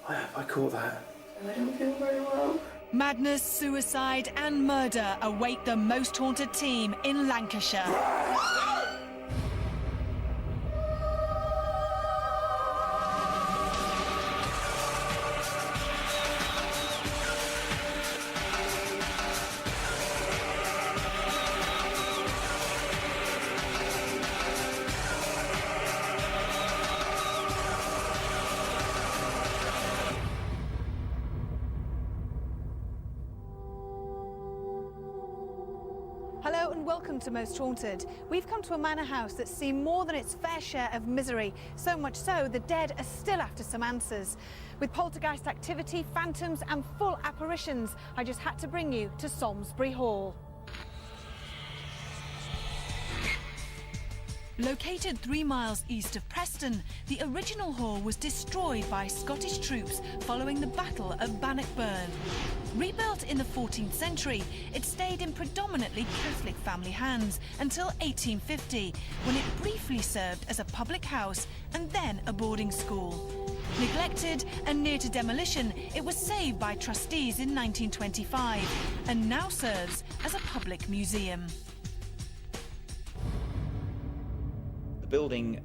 Why have I caught that? I don't feel very well. Madness, suicide and murder await the most haunted team in Lancashire. Hello and welcome to Most Haunted. We've come to a manor house that's seen more than its fair share of misery. So much so, the dead are still after some answers. With poltergeist activity, phantoms and full apparitions, I just had to bring you to Salmesbury Hall. Located 3 miles east of Preston, the original hall was destroyed by Scottish troops following the Battle of Bannockburn. Rebuilt in the 14th century, it stayed in predominantly Catholic family hands until 1850, when it briefly served as a public house and then a boarding school. Neglected and near to demolition, it was saved by trustees in 1925 and now serves as a public museum. The building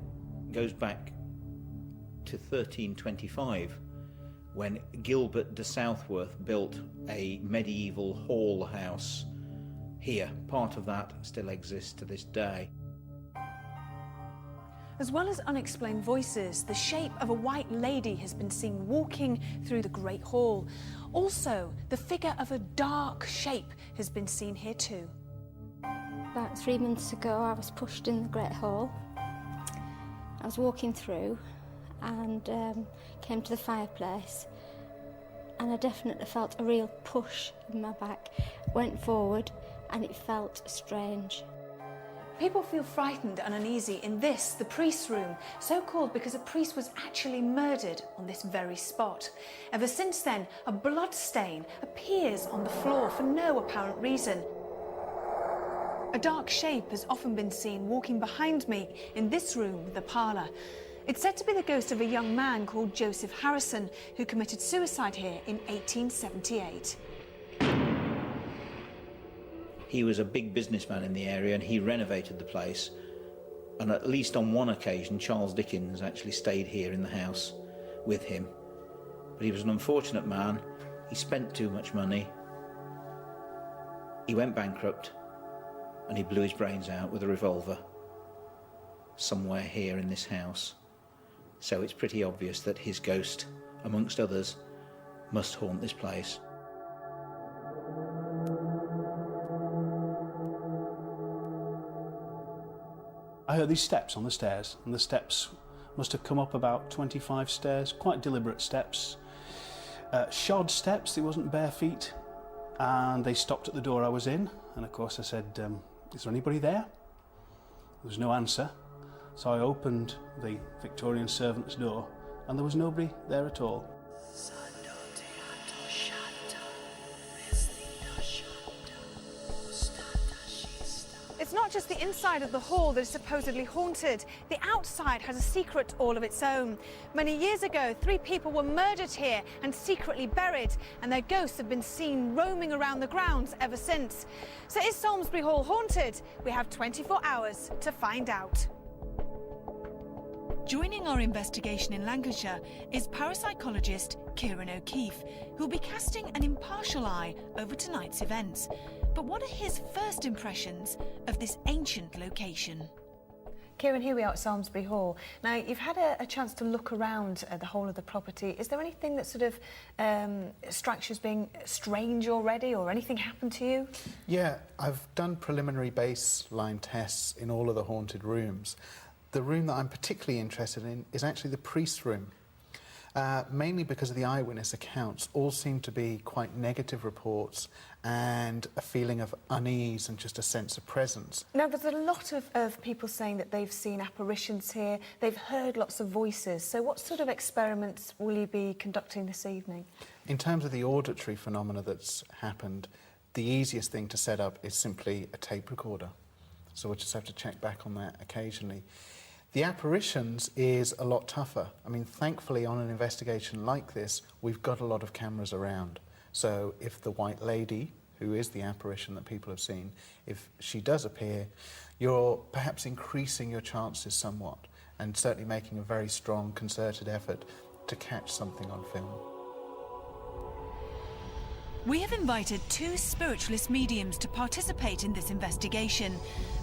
goes back to 1325, when Gilbert de Southworth built a medieval hall house here. Part of that still exists to this day. As well as unexplained voices, the shape of a white lady has been seen walking through the Great Hall. Also, the figure of a dark shape has been seen here too. About 3 months ago, I was pushed in the Great Hall. I was walking through and came to the fireplace, and I definitely felt a real push in my back. Went forward and it felt strange. People feel frightened and uneasy in this, the priest's room, so called because a priest was actually murdered on this very spot. Ever since then, a blood stain appears on the floor for no apparent reason. A dark shape has often been seen walking behind me in this room, the parlour. It's said to be the ghost of a young man called Joseph Harrison, who committed suicide here in 1878. He was a big businessman in the area and he renovated the place. And at least on one occasion, Charles Dickens actually stayed here in the house with him. But he was an unfortunate man. He spent too much money. He went bankrupt and he blew his brains out with a revolver somewhere here in this house. So it's pretty obvious that his ghost, amongst others, must haunt this place. I heard these steps on the stairs, and the steps must have come up about 25 stairs, quite deliberate steps. Shod steps, they wasn't bare feet, and they stopped at the door I was in, and of course I said, is there anybody there? There was no answer, so I opened the Victorian servant's door, and there was nobody there at all. It's not just the inside of the hall that is supposedly haunted. The outside has a secret all of its own. Many years ago, 3 people were murdered here and secretly buried, and their ghosts have been seen roaming around the grounds ever since. So is Salmesbury Hall haunted? We have 24 hours to find out. Joining our investigation in Lancashire is parapsychologist Kieran O'Keefe, who'll be casting an impartial eye over tonight's events. But what are his first impressions of this ancient location? Kieran, here we are at Salmesbury Hall. Now, you've had a chance to look around the whole of the property. Is there anything that sort of strikes you as being strange already, or anything happened to you? Yeah, I've done preliminary baseline tests in all of the haunted rooms. The room that I'm particularly interested in is actually the priest's room. Mainly because of the eyewitness accounts, all seem to be quite negative reports and a feeling of unease and just a sense of presence. Now, there's a lot of people saying that they've seen apparitions here, they've heard lots of voices. So what sort of experiments will you be conducting this evening? In terms of the auditory phenomena that's happened, the easiest thing to set up is simply a tape recorder. So we'll just have to check back on that occasionally. The apparitions is a lot tougher. I mean, thankfully, on an investigation like this, we've got a lot of cameras around. So if the White Lady, who is the apparition that people have seen, if she does appear, you're perhaps increasing your chances somewhat, and certainly making a very strong, concerted effort to catch something on film. We have invited 2 spiritualist mediums to participate in this investigation.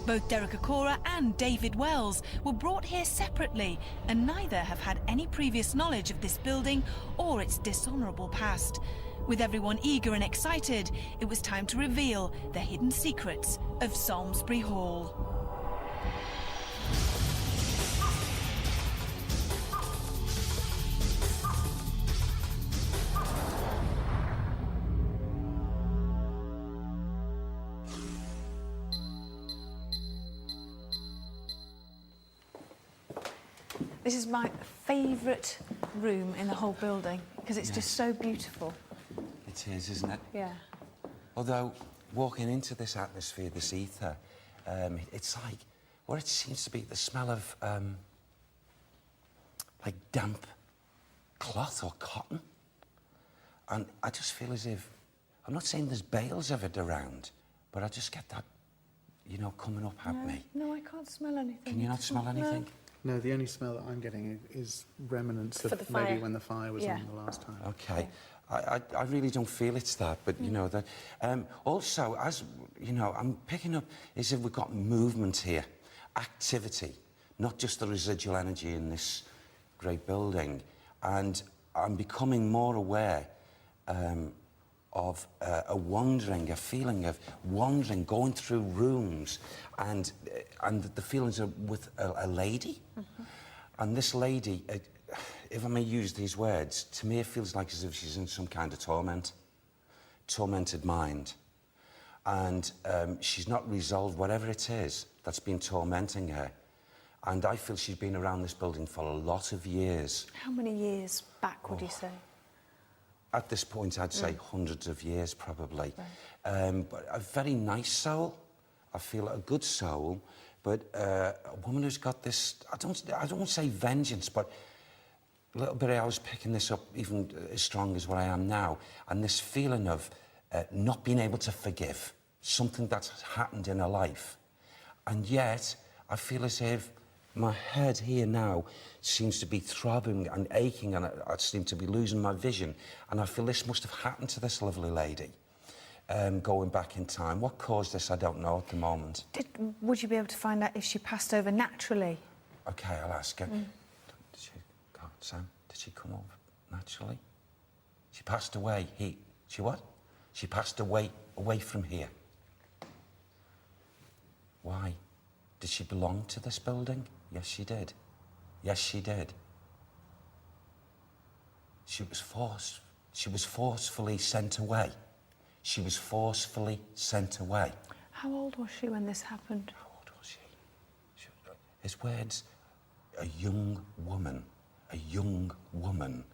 Both Derek Akora and David Wells were brought here separately, and neither have had any previous knowledge of this building or its dishonourable past. With everyone eager and excited, it was time to reveal the hidden secrets of Salmesbury Hall. This is my favourite room in the whole building because it's just so beautiful. It is, isn't it? Yeah. Although, walking into this atmosphere, this ether, it's like, what it seems to be, the smell of, like damp cloth or cotton. And I just feel as if, I'm not saying there's bales of it around, but I just get that, you know, coming up at me. No, I can't smell anything. Can you not smell anything? No, the only smell that I'm getting is remnants of maybe when the fire was on the last time. Okay. I really don't feel it's that, but, you know, that... also, as, you know, I'm picking up, is if we've got movement here, activity, not just the residual energy in this great building. And I'm becoming more aware of a wandering, a feeling of wandering, going through rooms, and the feelings are with a lady. Mm-hmm. And this lady, if I may use these words, to me it feels like as if she's in some kind of tormented mind. And she's not resolved whatever it is that's been tormenting her. And I feel she's been around this building for a lot of years. How many years back would you say? At this point, I'd say hundreds of years, probably. Right. But a very nice soul. I feel a good soul, but a woman who's got this, I don't want to say vengeance, but a little bit I was picking this up even as strong as what I am now, and this feeling of not being able to forgive something that's happened in her life. And yet, I feel as if my head here now seems to be throbbing and aching, and I seem to be losing my vision. And I feel this must have happened to this lovely lady, going back in time. What caused this, I don't know at the moment. Would you be able to find out if she passed over naturally? OK, I'll ask her. Did she, God, Sam, did she come over naturally? She passed away. She what? She passed away from here. Why? Did she belong to this building? Yes, she did. Yes, she did. She was forcefully sent away. She was forcefully sent away. How old was she when this happened? How old was she? His words, a young woman. A young woman.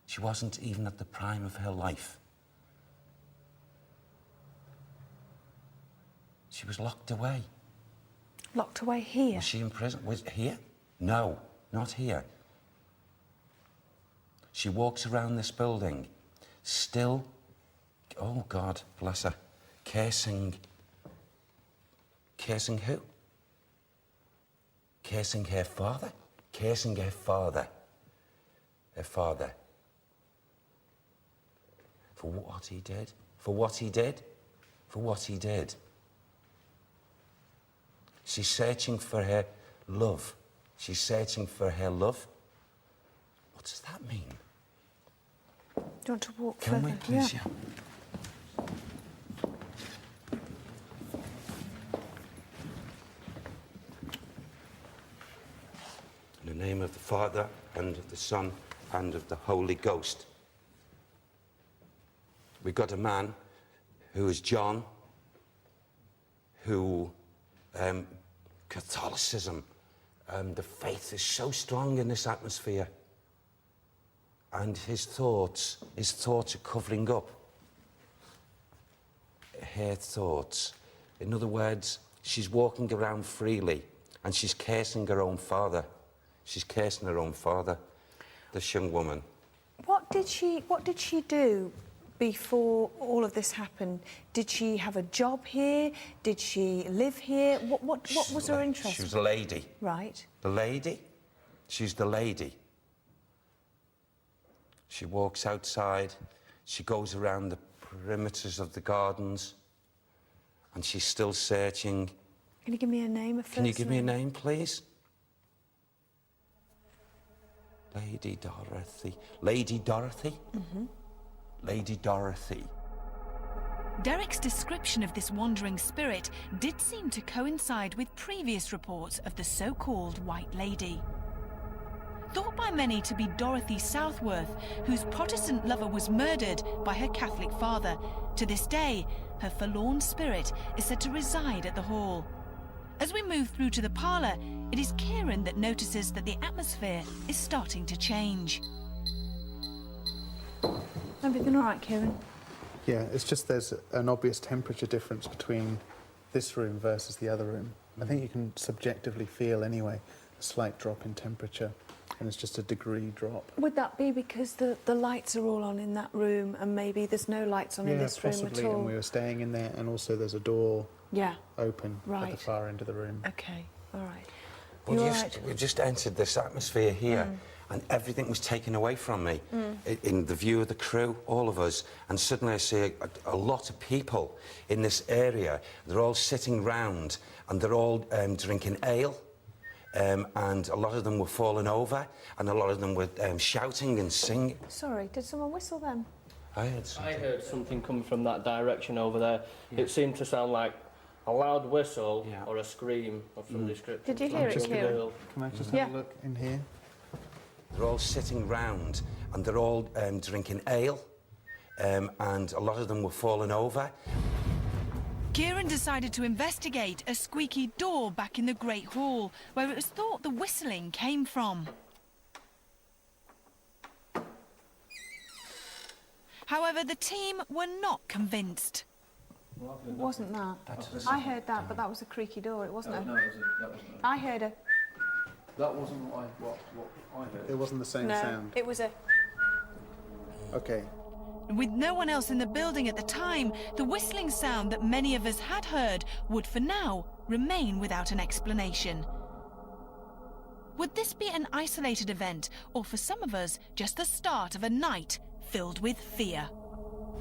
She wasn't even at the prime of her life. She was locked away. Locked away here? Was she in prison? Was here? No, not here. She walks around this building, still, oh God, bless her, cursing who? Cursing her father? Cursing her father. Her father. For what he did? For what he did? For what he did. She's searching for her love. She's searching for her love. What does that mean? Do you want to walk Can further? we, please? Yeah. In the name of the Father, and of the Son, and of the Holy Ghost. We've got a man who is John, who Catholicism, the faith is so strong in this atmosphere, and his thoughts are covering up her thoughts. In other words, she's walking around freely, And she's cursing her own father. She's cursing her own father, this young woman. What did she do before all of this happened? Did she have a job here? Did she live here? What was her interest? She was a lady. Right. The lady? She's the lady. She walks outside, she goes around the perimeters of the gardens, and she's still searching. Can you give me a name, a first Can you give me a name? name, please? Lady Dorothy. Lady Dorothy? Mm-hmm. Lady Dorothy. Derek's description of this wandering spirit did seem to coincide with previous reports of the so-called White Lady. Thought by many to be Dorothy Southworth, whose Protestant lover was murdered by her Catholic father, to this day, her forlorn spirit is said to reside at the hall. As we move through to the parlour, it is Kieran that notices that the atmosphere is starting to change. Everything all right, Kieran? Yeah, it's just there's an obvious temperature difference between this room versus the other room. I think you can subjectively feel anyway a slight drop in temperature, and it's just a degree drop. Would that be because the lights are all on in that room and maybe there's no lights on in this room possibly, at all? and we were staying in there, and also there's a door open at Right. the far end of the room. OK, all right. Well, You all just, right? we just entered this atmosphere here, and everything was taken away from me. In the view of the crew, all of us, and suddenly I see a lot of people in this area. They're all sitting round, and they're all drinking ale, and a lot of them were falling over, and a lot of them were shouting and singing. Sorry, did someone whistle then? I heard something. I heard something coming from that direction over there. It seemed to sound like a loud whistle or a scream of some description. Did you hear it, From a Kieran? girl. Can I just Yeah. have a look in here? They're all sitting round, and they're all drinking ale, and a lot of them were falling over. Kieran decided to investigate a squeaky door back in the Great Hall, where it was thought the whistling came from. However, the team were not convinced. It wasn't that. I heard that, but that was a creaky door. It wasn't No, a... that wasn't I heard a... That wasn't what I heard. It wasn't the same No, sound. it was a... Okay. With no one else in the building at the time, the whistling sound that many of us had heard would for now remain without an explanation. Would this be an isolated event, or for some of us, just the start of a night filled with fear?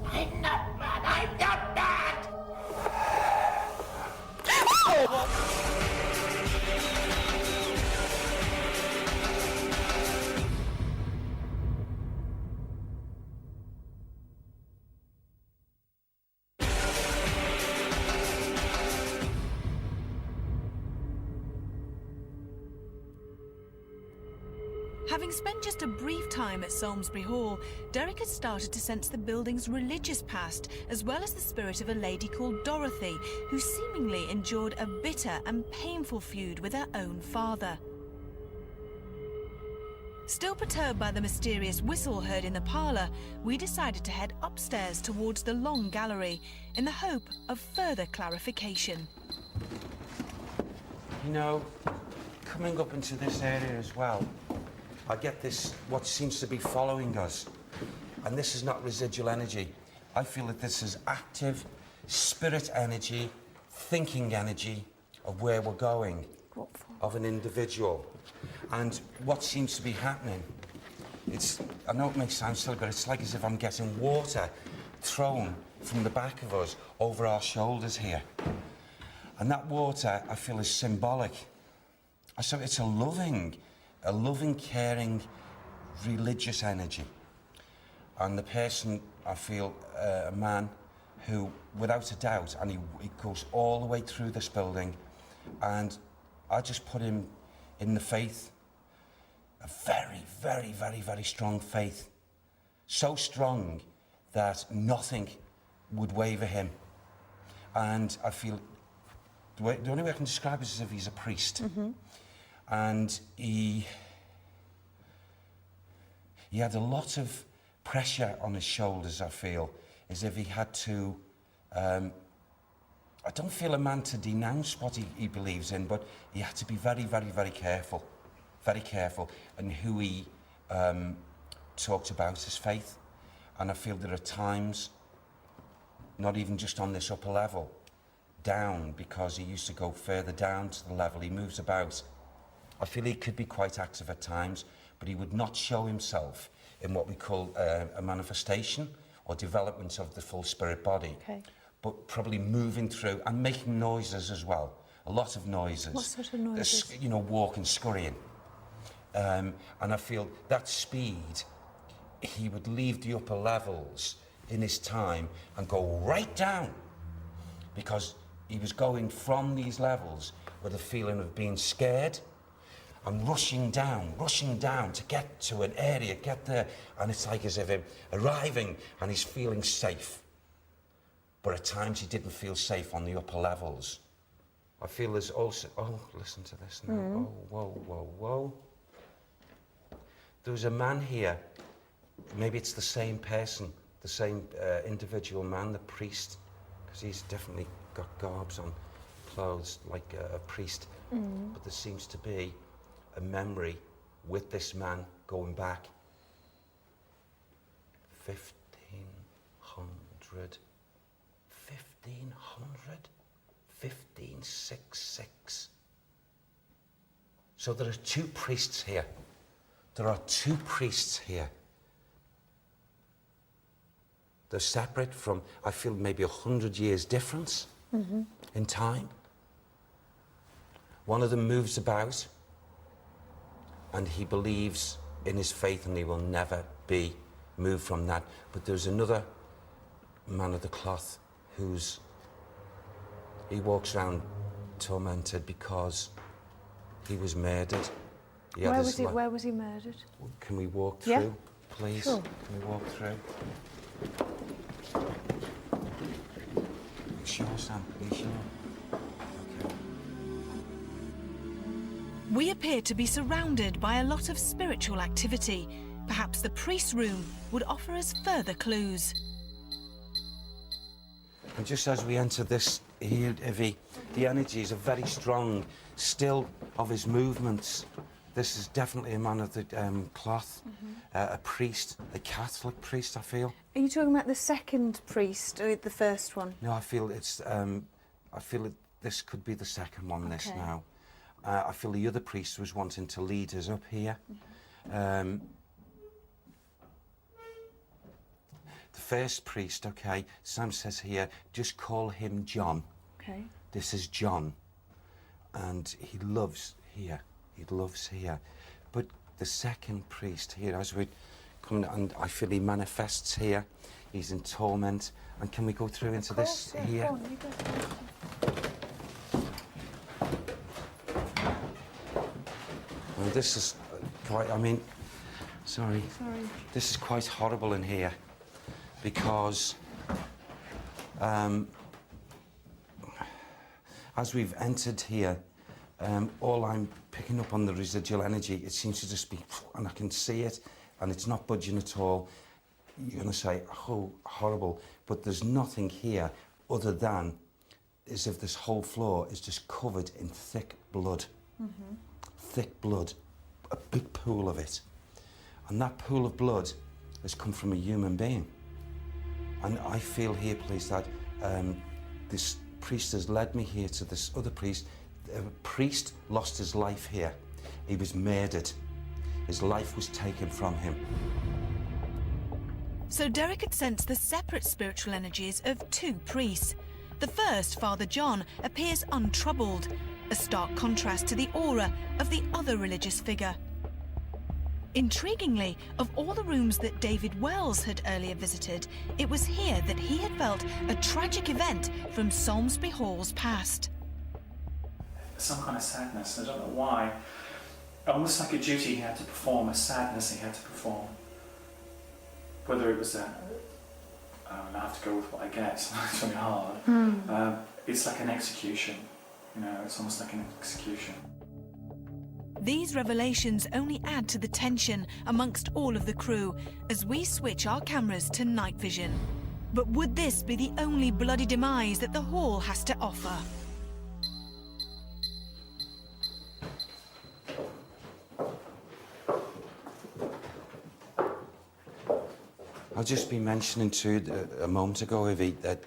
I'm not mad, I'm not mad! Having spent just a brief time at Salmesbury Hall, Derek had started to sense the building's religious past, as well as the spirit of a lady called Dorothy, who seemingly endured a bitter and painful feud with her own father. Still perturbed by the mysterious whistle heard in the parlour, we decided to head upstairs towards the long gallery, in the hope of further clarification. You know, coming up into this area as well, I get this, what seems to be following us. And this is not residual energy. I feel that this is active spirit energy, thinking energy of where we're going, of an individual. And what seems to be happening, I know it may sound silly, but it's like as if I'm getting water thrown from the back of us over our shoulders here. And that water, I feel, is symbolic. So it's a loving, caring, religious energy. And the person, I feel, a man who, without a doubt, and he goes all the way through this building, and I just put him in the faith, a very, very, very, very strong faith. So strong that nothing would waver him. And I feel, the only way I can describe it is as if he's a priest. Mm-hmm. And he had a lot of pressure on his shoulders, I feel, as if he had to I don't feel a man to denounce what he believes in, but he had to be very, very, very careful in who he talked about his faith. And I feel there are times, not even just on this upper level, down, because he used to go further down to the level he moves about. I feel he could be quite active at times, but he would not show himself in what we call a manifestation or development of the full spirit body. Okay. But probably moving through and making noises as well. A lot of noises. What sort of noises? You know, walking, scurrying. And I feel that speed, he would leave the upper levels in his time and go right down, because he was going from these levels with a feeling of being scared and rushing down to get to an area, get there, and it's like as if him arriving and he's feeling safe. But at times he didn't feel safe on the upper levels. I feel there's also, oh, listen to this now. Oh, whoa, whoa, whoa. There was a man here, maybe it's the same person, the same individual man, the priest, because he's definitely got garbs on, clothes like a priest. But there seems to be a memory with this man going back 1566. So there are two priests here. There are two priests here. They're separate from, I feel, maybe 100 years difference in time. One of them moves about and he believes in his faith and he will never be moved from that. But there's another man of the cloth he walks around tormented because he was murdered. Where was he murdered? Can we walk through, please? Sure. Can we walk through? You sure, Sam? Are you sure? Okay. We appear to be surrounded by a lot of spiritual activity. Perhaps the priest's room would offer us further clues. And just as we enter this here, Ivy, the energies are very strong, still of his movements. This is definitely a man of the cloth, a priest, a Catholic priest, I feel. Are you talking about the second priest or the first one? No, I feel it's, I feel that this could be the second one, this now. I feel the other priest was wanting to lead us up here. The first priest, okay, Sam says here, just call him John. Okay. This is John. And he loves here. He loves here. But the second priest here, as we come, and I feel he manifests here. He's in torment. And can we go through into this here? Go on, you go. Well, this is quite, I mean, sorry. This is quite horrible in here because as we've entered here, all I'm picking up on the residual energy, it seems to just be, and I can see it, and it's not budging at all. You're going to say, oh, horrible, but there's nothing here other than as if this whole floor is just covered in thick blood. Thick blood, a big pool of it. And that pool of blood has come from a human being. And I feel here, please, that this priest has led me here to this other priest. A priest lost his life here. He was murdered. His life was taken from him. So Derek had sensed the separate spiritual energies of two priests. The first, Father John, appears untroubled, a stark contrast to the aura of the other religious figure. Intriguingly, of all the rooms that David Wells had earlier visited, it was here that he had felt a tragic event from Salmesbury Hall's past. Some kind of sadness, I don't know why. Almost like a duty he had to perform, a sadness he had to perform. Whether it was I have to go with what I get, it's really hard. It's like an execution, you know, it's almost like an execution. These revelations only add to the tension amongst all of the crew as we switch our cameras to night vision. But would this be the only bloody demise that the hall has to offer? I've just been mentioning to you a moment ago, Ivy, that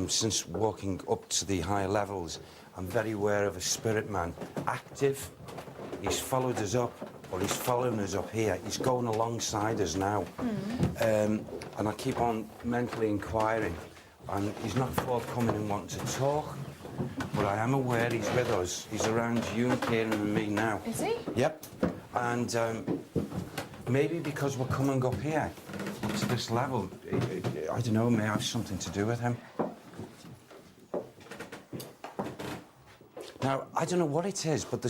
since walking up to the higher levels, I'm very aware of a spirit man, active. He's followed us up, or he's following us up here. He's going alongside us now. And I keep on mentally inquiring, and he's not forthcoming and wanting to talk, but I am aware he's with us. He's around you and Kieran and me now. Is he? Yep. And maybe because we're coming up here, up to this level, I don't know, may have something to do with him. Now, I don't know what it is, but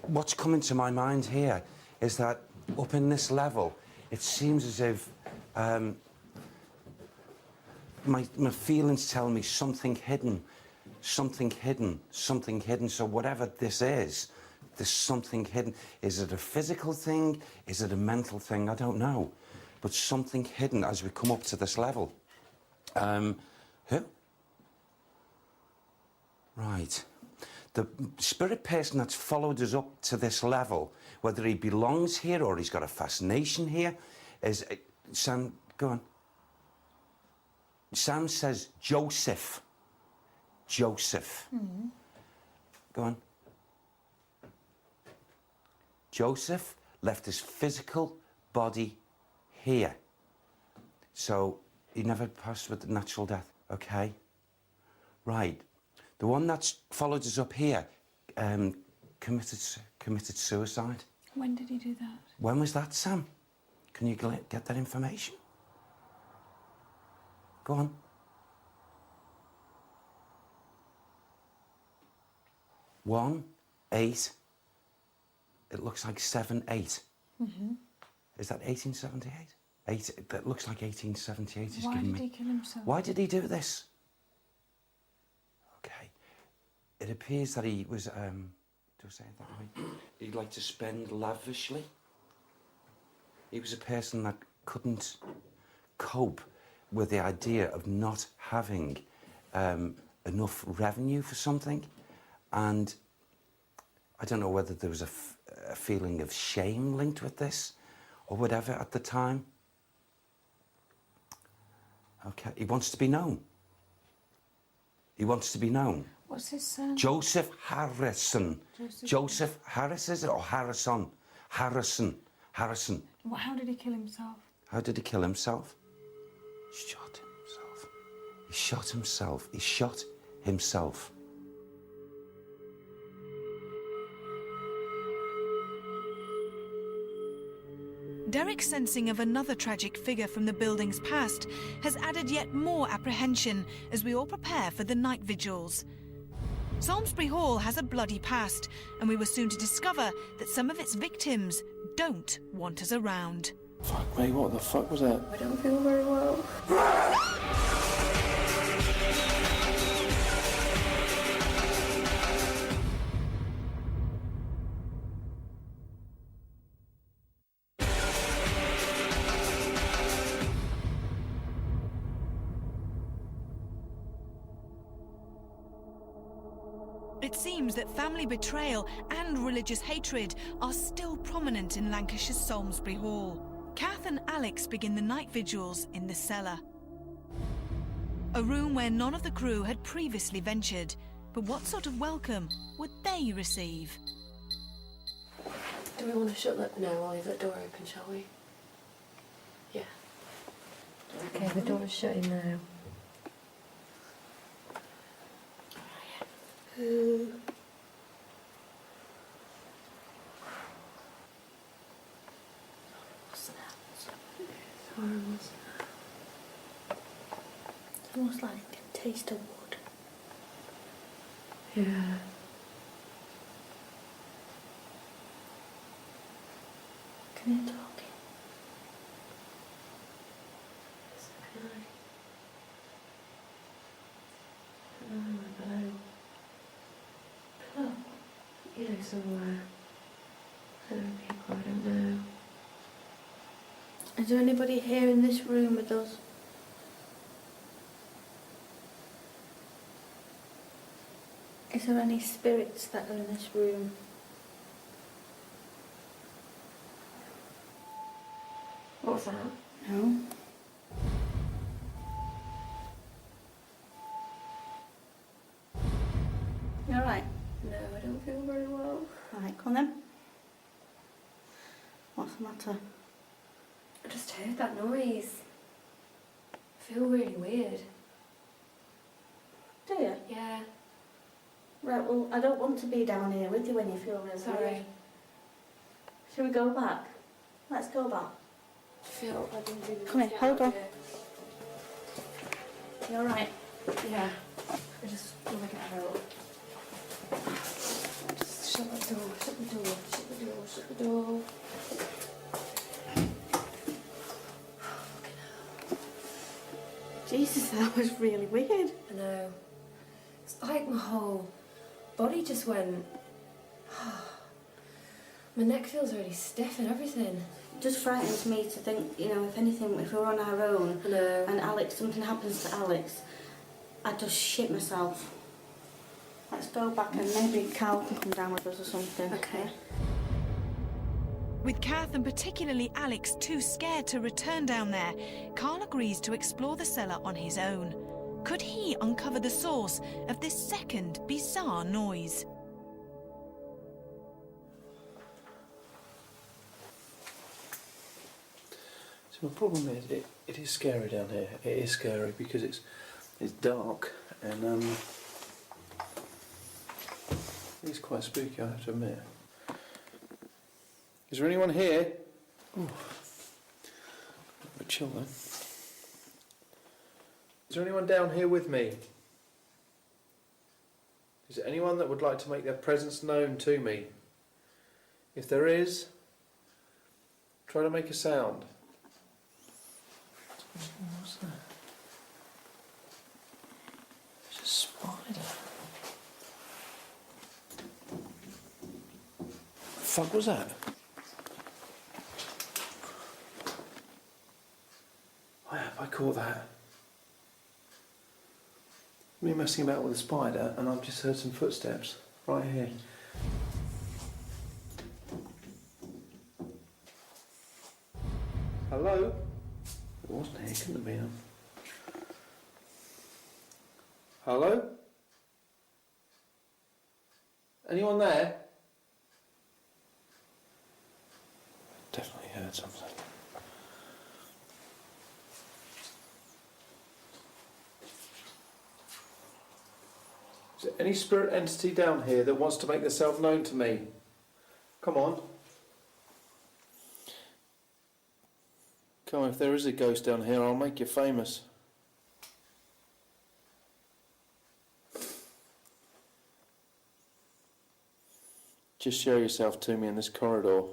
what's coming to my mind here is that up in this level, it seems as if my feelings tell me something hidden, something hidden, something hidden. So whatever this is, there's something hidden. Is it a physical thing? Is it a mental thing? I don't know. But something hidden as we come up to this level. Who? Right. The spirit person that's followed us up to this level, whether he belongs here or he's got a fascination here, is... Sam, go on. Sam says Joseph. Joseph. Go on. Joseph left his physical body here. So he never passed with natural death. Okay. Right. The one that's followed us up here committed suicide. When did he do that? When was that, Sam? Can you get that information? Go on. 1, 8. It looks like 7, 8. Is that 1878? 8. That looks like 1878. He's Why giving did me. he kill himself? Why did he do this? Okay. It appears that he was, do I say it that way? He'd like to spend lavishly. He was a person that couldn't cope with the idea of not having enough revenue for something. And I don't know whether there was a feeling of shame linked with this or whatever at the time. Okay, he wants to be known. He wants to be known. What's his son? Joseph Harrison. Joseph Harris, is it? Or Harrison? Harrison. Harrison. How did he kill himself? How did he kill himself? Shot himself. He shot himself. He shot himself. Derek's sensing of another tragic figure from the building's past has added yet more apprehension as we all prepare for the night vigils. Salmesbury Hall has a bloody past, and we were soon to discover that some of its victims don't want us around. Fuck me, what the fuck was that? I don't feel very well. It seems that family betrayal and religious hatred are still prominent in Lancashire's Salmesbury Hall. Kath and Alex begin the night vigils in the cellar, a room where none of the crew had previously ventured. But what sort of welcome would they receive? Do we want to shut that? No, we'll leave that door open, shall we? Yeah. Okay, the door's shutting now. What's that? It's horrible, isn't it? It's almost like I can taste of wood. Yeah. Can you talk? It's okay. Oh, my belly. Oh, you know, somewhere. Other people, I don't know. Is there anybody here in this room with us? Is there any spirits that are in this room? What's that? No. You alright? No, I don't feel very well. Right, come on then. What's the matter? I just heard that noise. I feel really weird. Do you? Yeah. Right, well, I don't want to be down here with you when you feel really Sorry. weird. Shall we go back? Let's go back. I feel I didn't really Come here, hold on. You alright? Yeah. I just want to get out. Just shut the door, shut the door, shut the door, shut the door. Jesus, that was really weird. I know. It's like my whole body just went. My neck feels really stiff and everything. It just frightens me to think, you know, if anything, if we're on our own I know. and Alex, something happens to Alex, I'd just shit myself. Let's go back and maybe Carl can come down with us or something. Okay. With Kath and particularly Alex too scared to return down there, Carl agrees to explore the cellar on his own. Could he uncover the source of this second bizarre noise? So my problem is, it is scary down here. It is scary because it's dark and it's quite spooky, I have to admit. Is there anyone here? Ooh. A bit chill then. Is there anyone down here with me? Is there anyone that would like to make their presence known to me? If there is, try to make a sound. What's that? It's a spider. What the fuck was that? Why have I caught that? Me messing about with a spider and I've just heard some footsteps right here. Hello? It wasn't here, couldn't have been. Hello? Anyone there? Definitely heard something. Is there any spirit entity down here that wants to make themselves known to me? Come on. Come on, if there is a ghost down here, I'll make you famous. Just show yourself to me in this corridor.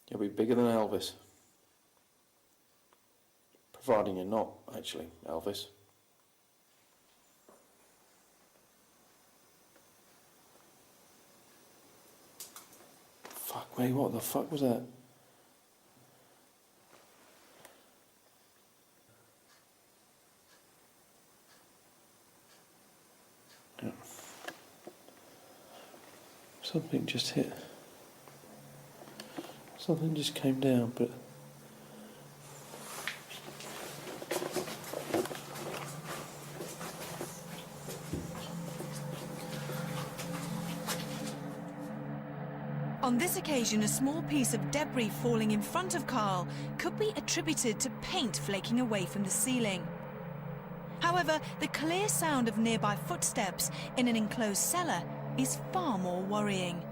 You'll be bigger than Elvis. Providing you're not, actually, Elvis. Fuck me, what the fuck was that? Yeah. Something just hit. Something just came down, but... On this occasion, a small piece of debris falling in front of Carl could be attributed to paint flaking away from the ceiling. However, the clear sound of nearby footsteps in an enclosed cellar is far more worrying.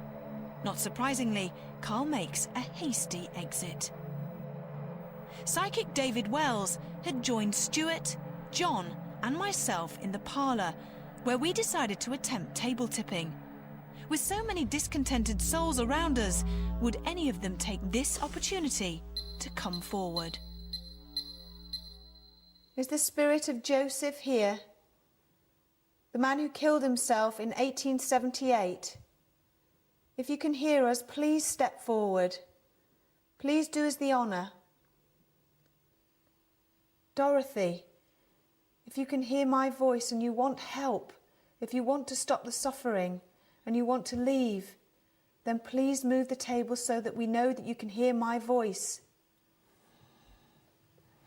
Not surprisingly, Carl makes a hasty exit. Psychic David Wells had joined Stuart, John and myself in the parlour, where we decided to attempt table tipping. With so many discontented souls around us, would any of them take this opportunity to come forward? Is the spirit of Joseph here? The man who killed himself in 1878? If you can hear us, please step forward. Please do us the honour. Dorothy, If you can hear my voice and you want help, if you want to stop the suffering and you want to leave, then please move the table so that we know that you can hear my voice.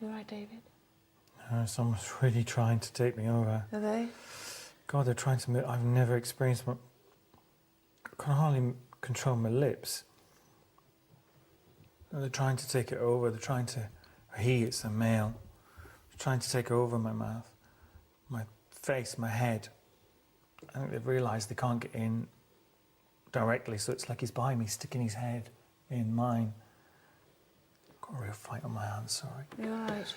You all right, David? Someone's really trying to take me over. Are they? God, they're trying to... I've never experienced... I can hardly control my lips. They're trying to take it over. They're trying to... it's a male. They're trying to take over my mouth, my face, my head. I think they've realised they can't get in directly, so it's like he's by me, sticking his head in mine. Got a real fight on my hands, sorry. You're all right.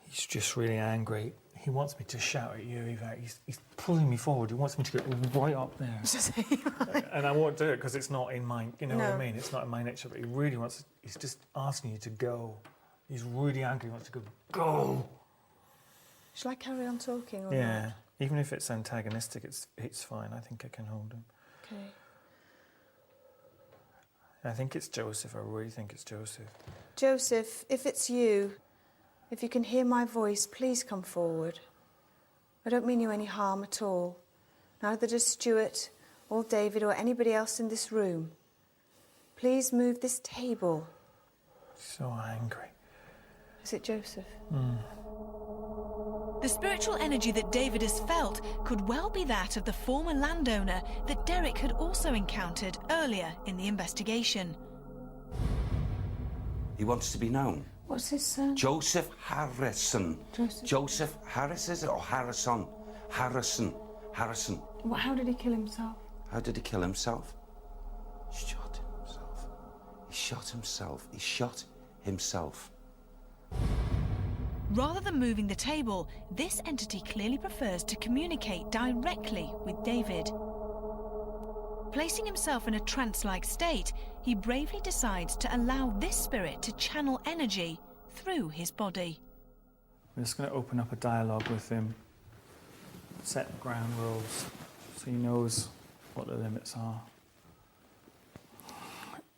He's just really angry. He wants me to shout at you, Eva. He's pulling me forward. He wants me to get right up there. And I won't do it because it's not in my, you know what I mean? It's not in my nature, but he really wants, he's just asking you to go. He's really angry, he wants to go, go! Shall I carry on talking or Yeah, not? even if it's antagonistic, it's fine. I think I can hold him. Okay. I think it's Joseph. I really think it's Joseph. Joseph, if it's you, if you can hear my voice, please come forward. I don't mean you any harm at all. Neither does Stuart or David or anybody else in this room. Please move this table. So angry. Is it Joseph? The spiritual energy that David has felt could well be that of the former landowner that Derek had also encountered earlier in the investigation. He wants to be known. What's his son? Joseph Harrison. Joseph Harris, is it? Or Harrison? Harrison. How did he kill himself? How did he kill himself? Shot himself. He shot himself. He shot himself. Rather than moving the table, this entity clearly prefers to communicate directly with David. Placing himself in a trance-like state, he bravely decides to allow this spirit to channel energy through his body. I'm just going to open up a dialogue with him, set the ground rules, so he knows what the limits are.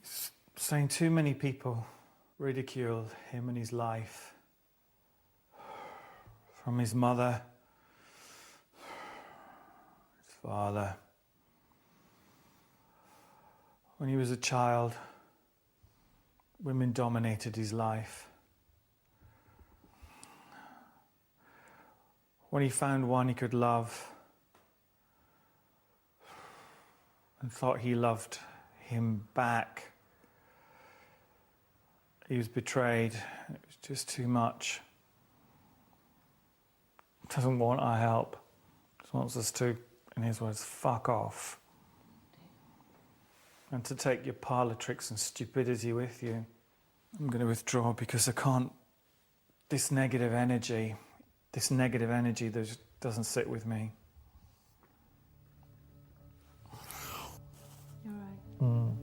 He's saying too many people ridiculed him and his life. From his mother, his father. When he was a child, women dominated his life. When he found one he could love and thought he loved him back, he was betrayed. It was just too much. Doesn't want our help. Just wants us to, in his words, fuck off. And to take your parlour tricks and stupidity with you. I'm going to withdraw because I can't... This negative energy that doesn't sit with me. You're right.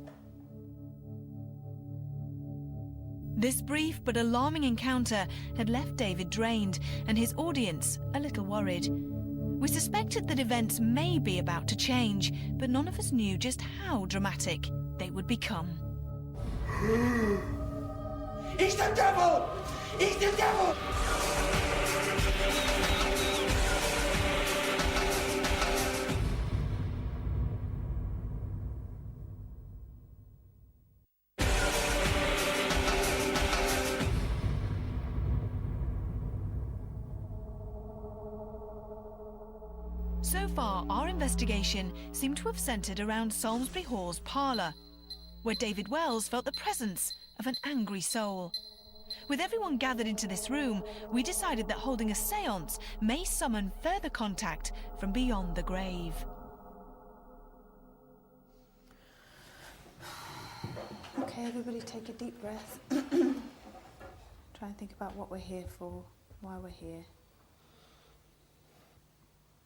This brief but alarming encounter had left David drained and his audience a little worried. We suspected that events may be about to change, but none of us knew just how dramatic they would become. He's the devil! He's the devil! So far, our investigation seemed to have centred around Salmesbury Hall's parlour, where David Wells felt the presence of an angry soul. With everyone gathered into this room, we decided that holding a séance may summon further contact from beyond the grave. Okay, everybody take a deep breath. Try and think about what we're here for, why we're here.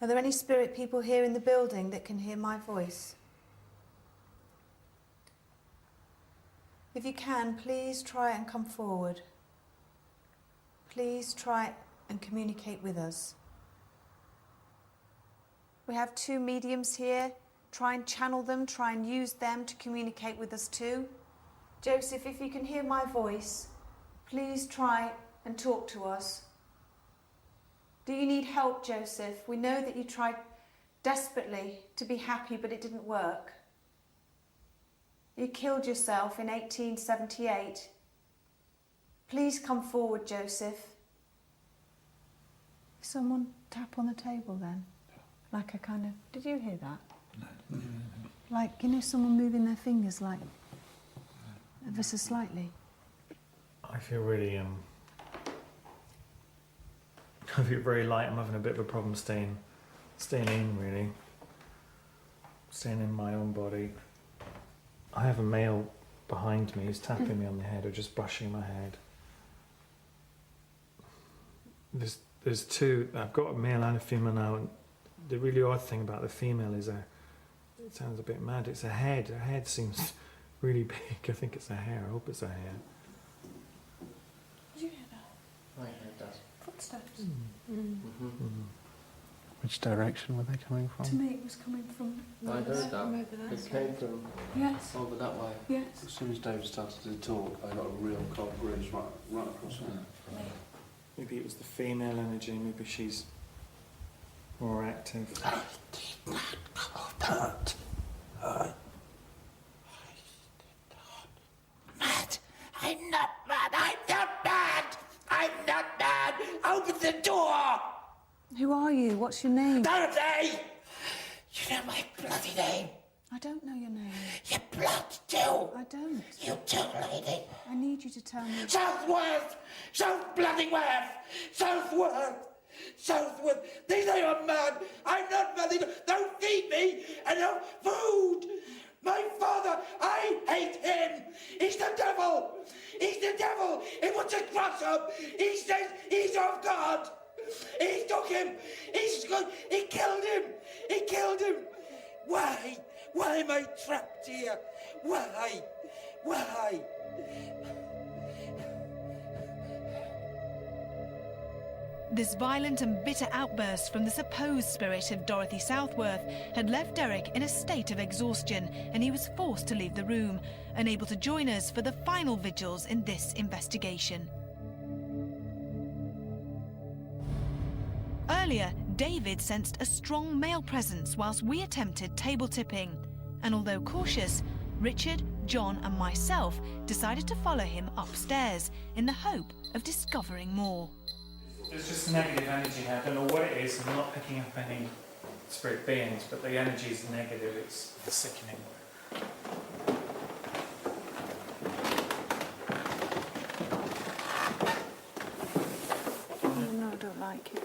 Are there any spirit people here in the building that can hear my voice? If you can, please try and come forward. Please try and communicate with us. We have 2 mediums here. Try and channel them, try and use them to communicate with us too. Joseph, if you can hear my voice, please try and talk to us. Do you need help, Joseph? We know that you tried desperately to be happy, but it didn't work. You killed yourself in 1878. Please come forward, Joseph. Someone tap on the table then? Like a kind of... Did you hear that? No. Like, you know, someone moving their fingers like... ever so slightly. I feel really, I feel very light. I'm having a bit of a problem staying in, really. Staying in my own body. I have a male behind me who's tapping me on the head or just brushing my head. There's two. I've got a male and a female now, and the really odd thing about the female is it sounds a bit mad. It's a head. Her head seems really big. I think it's a hair. I hope it's a hair. Did you hear that? I heard that. Footsteps. Which direction were they coming from? To me, it was coming from... I heard that. It came from Yes. over that way. Yes. As soon as David started to talk, I got a real cold breeze right across there. Maybe it was the female energy. Maybe she's more active. I did not call that. Mad. I'm not mad. I'm not mad. I'm not mad. Open the door. Who are you? What's your name? Dorothy! You know my bloody name. I don't know your name. Your blood too. I don't. You do, lady. I need you to tell me... Southworth! South bloody worth! Southworth! Southworth! They say I'm mad. I'm not mad. They don't feed me enough food. My father, I hate him. He's the devil. He's the devil. He wants to cross him. He says he's of God. He took him. He killed him. He killed him. Why? Why am I trapped here? Why? Why? This violent and bitter outburst from the supposed spirit of Dorothy Southworth had left Derek in a state of exhaustion, and he was forced to leave the room, unable to join us for the final vigils in this investigation. Earlier, David sensed a strong male presence whilst we attempted table tipping, and although cautious, Richard, John and myself decided to follow him upstairs in the hope of discovering more. There's just negative energy here. I don't know what it is. I'm not picking up any spirit beings, but the energy is negative. It's sickening. Oh, no, I don't like it.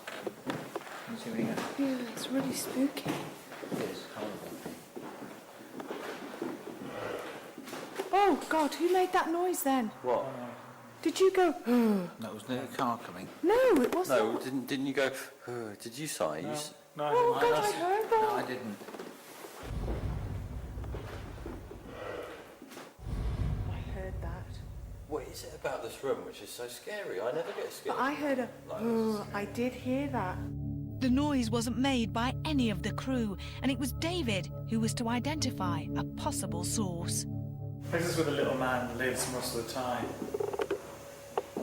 Yeah, it's really spooky. Oh, God, who made that noise then? What? Did you go... That was the car coming. No, it wasn't. No, didn't you go... did you sigh? No, oh, God, I heard that. No, I didn't. I heard that. What is it about this room which is so scary? I never get scared. But I heard a... I did hear that. The noise wasn't made by any of the crew, and it was David who was to identify a possible source. This is where the little man lives most of the time. Do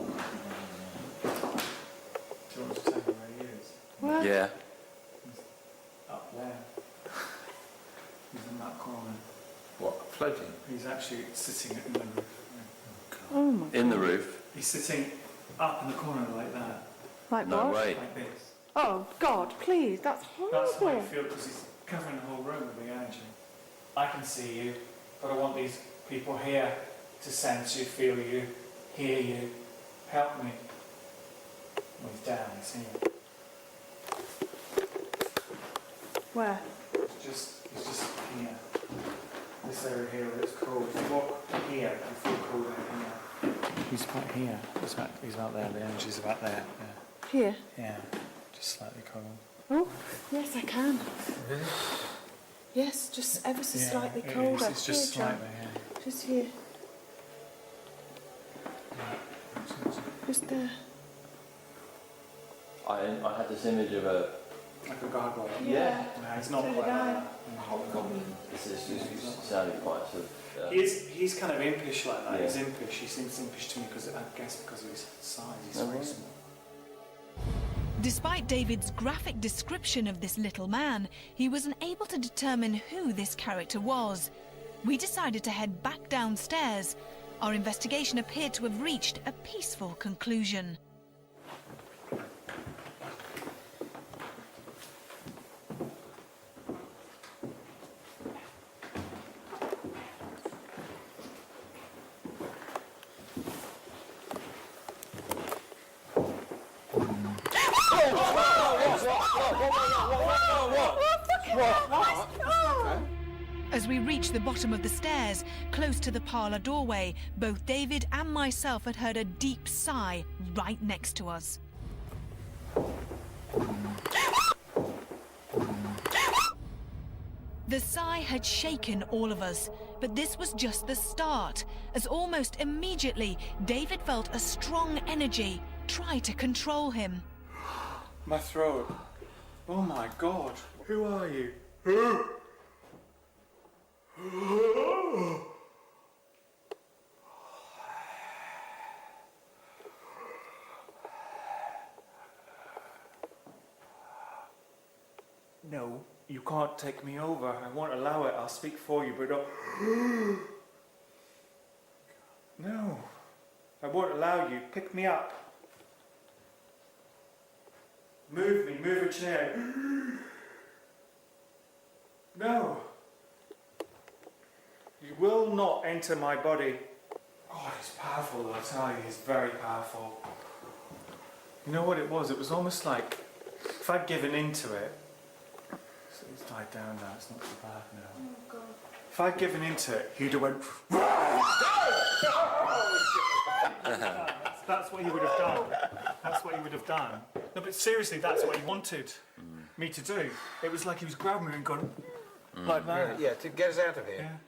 you want to tell me where he is? What? Yeah. He's up there. He's in that corner. What? Floating? He's actually sitting in the roof. Oh, my God. In the roof? He's sitting up in the corner like that. Like No what? way. Like this. Oh, God, please, that's horrible. That's how I feel because he's covering the whole room with the energy. I can see you, but I want these people here to sense you, feel you, hear you. Help me. Well, he's down, he's here. Where? He's just here. This area here where it's cold. If you walk here, you feel cold in here. He's quite here. He's about there, the energy's about there. Yeah. Here? Yeah. Just slightly cold. Oh, yes, I can. Really? Yes, just ever so Yeah, slightly it is. colder. It's just Here, John. slightly, yeah. Just here. Just there. I had this image of a... Like a gargoyle. Yeah. No, it's not So quite did I. like that. This is sounding quite sort of He's kind of impish like that. He's impish. He seems impish to me because I guess because of his size. He's very small. Despite David's graphic description of this little man, he was unable to determine who this character was. We decided to head back downstairs. Our investigation appeared to have reached a peaceful conclusion. As we reached the bottom of the stairs, close to the parlour doorway, both David and myself had heard a deep sigh right next to us. The sigh had shaken all of us, but this was just the start, as almost immediately David felt a strong energy try to control him. My throat. Oh my God. Who are you? No, you can't take me over. I won't allow it. I'll speak for you, but don't. No, I won't allow you. Pick me up. Move me, move a chair. No. You will not enter my body. God, he's powerful, I tell you, he's very powerful. You know what it was? It was almost like if I'd given into it. So he's died down now, it's not too bad now. Oh, God. If I'd given into it, he'd have went. That's what he would have done. That's what he would have done. No, but seriously, that's what he wanted me to do. It was like he was grabbing me and going like that. Yeah, to get us out of here. Yeah.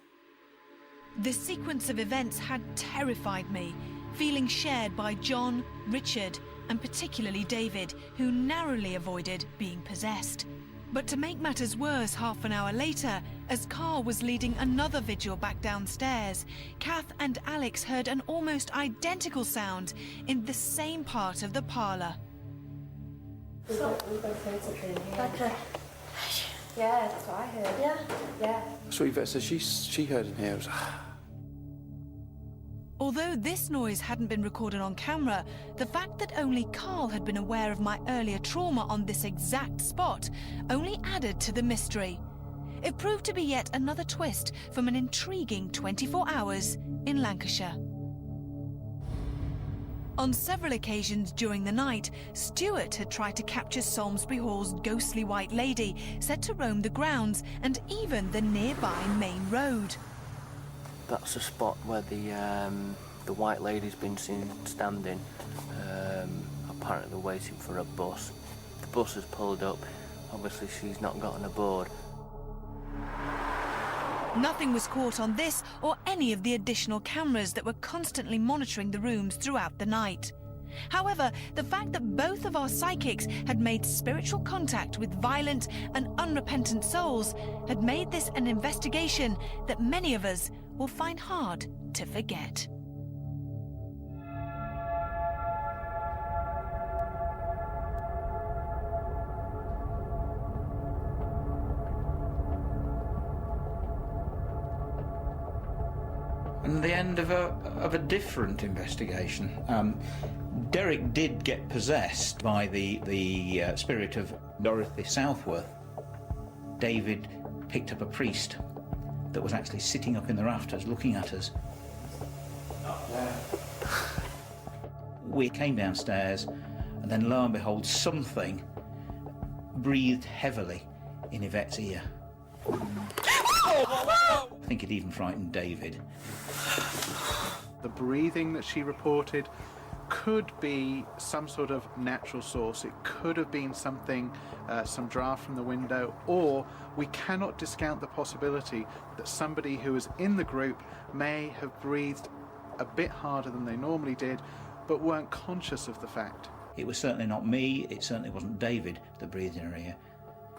This sequence of events had terrified me, feeling shared by John, Richard, and particularly David, who narrowly avoided being possessed. But to make matters worse, half an hour later, as Carl was leading another vigil back downstairs, Kath and Alex heard an almost identical sound in the same part of the parlour. We've both heard something here. Like a... Yeah, that's what I heard. Yeah? Yeah. That's what Yvette said. She heard in here. It was, Although this noise hadn't been recorded on camera, the fact that only Carl had been aware of my earlier trauma on this exact spot only added to the mystery. It proved to be yet another twist from an intriguing 24 hours in Lancashire. On several occasions during the night, Stuart had tried to capture Salmesbury Hall's ghostly white lady said to roam the grounds and even the nearby main road. That's the spot where the white lady's been seen standing, apparently waiting for a bus. The bus has pulled up. Obviously she's not gotten aboard. Nothing was caught on this or any of the additional cameras that were constantly monitoring the rooms throughout the night. However, the fact that both of our psychics had made spiritual contact with violent and unrepentant souls had made this an investigation that many of us will find hard to forget. And the end of a different investigation. Derek did get possessed by the spirit of Dorothy Southworth. David picked up a priest that was actually sitting up in the rafters looking at us. Up there. We came downstairs and then lo and behold something breathed heavily in Yvette's ear. I think it even frightened David. The breathing that she reported could be some sort of natural source. It could have been something, some draft from the window, or we cannot discount the possibility that somebody who was in the group may have breathed a bit harder than they normally did, but weren't conscious of the fact. It was certainly not me, it certainly wasn't David that breathed in her ear.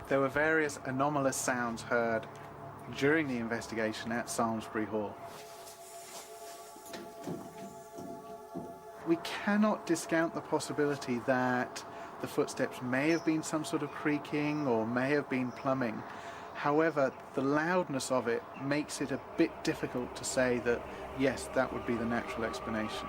There were various anomalous sounds heard during the investigation at Salmesbury Hall. We cannot discount the possibility that the footsteps may have been some sort of creaking or may have been plumbing. However, the loudness of it makes it a bit difficult to say that, yes, that would be the natural explanation.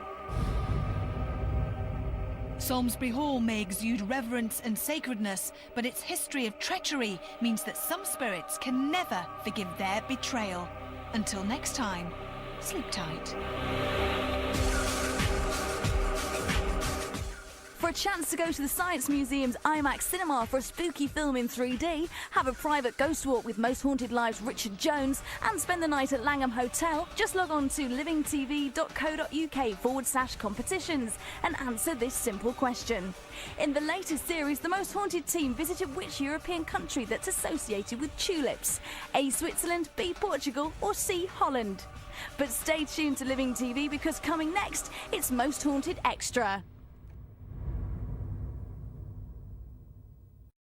Salmesbury Hall may exude reverence and sacredness, but its history of treachery means that some spirits can never forgive their betrayal. Until next time, sleep tight. For a chance to go to the Science Museum's IMAX cinema for a spooky film in 3D, have a private ghost walk with Most Haunted Live's Richard Jones, and spend the night at Langham Hotel, just log on to livingtv.co.uk/competitions and answer this simple question. In the latest series, the Most Haunted team visited which European country that's associated with tulips? A. Switzerland, B. Portugal, or C. Holland? But stay tuned to Living TV, because coming next, it's Most Haunted Extra.